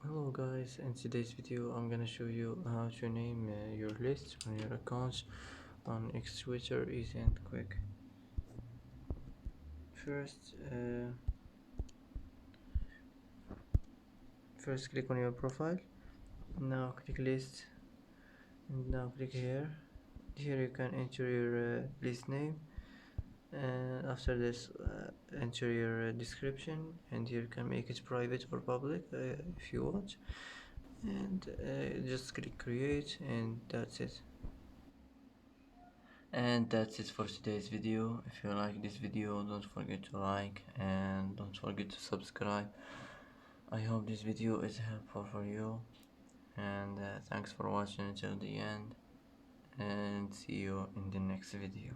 Hello guys, in today's video I'm gonna show you how to name your list on your accounts on X Twitter easy and quick. First, first click on your profile. Now click list and now click here. Here you can enter your list name and after this enter your description, and here you can make it private or public if you want, and just click create, and that's it. And that's it for today's video. If you like this video, don't forget to like and don't forget to subscribe. I hope this video is helpful for you, and thanks for watching until the end, and see you in the next video.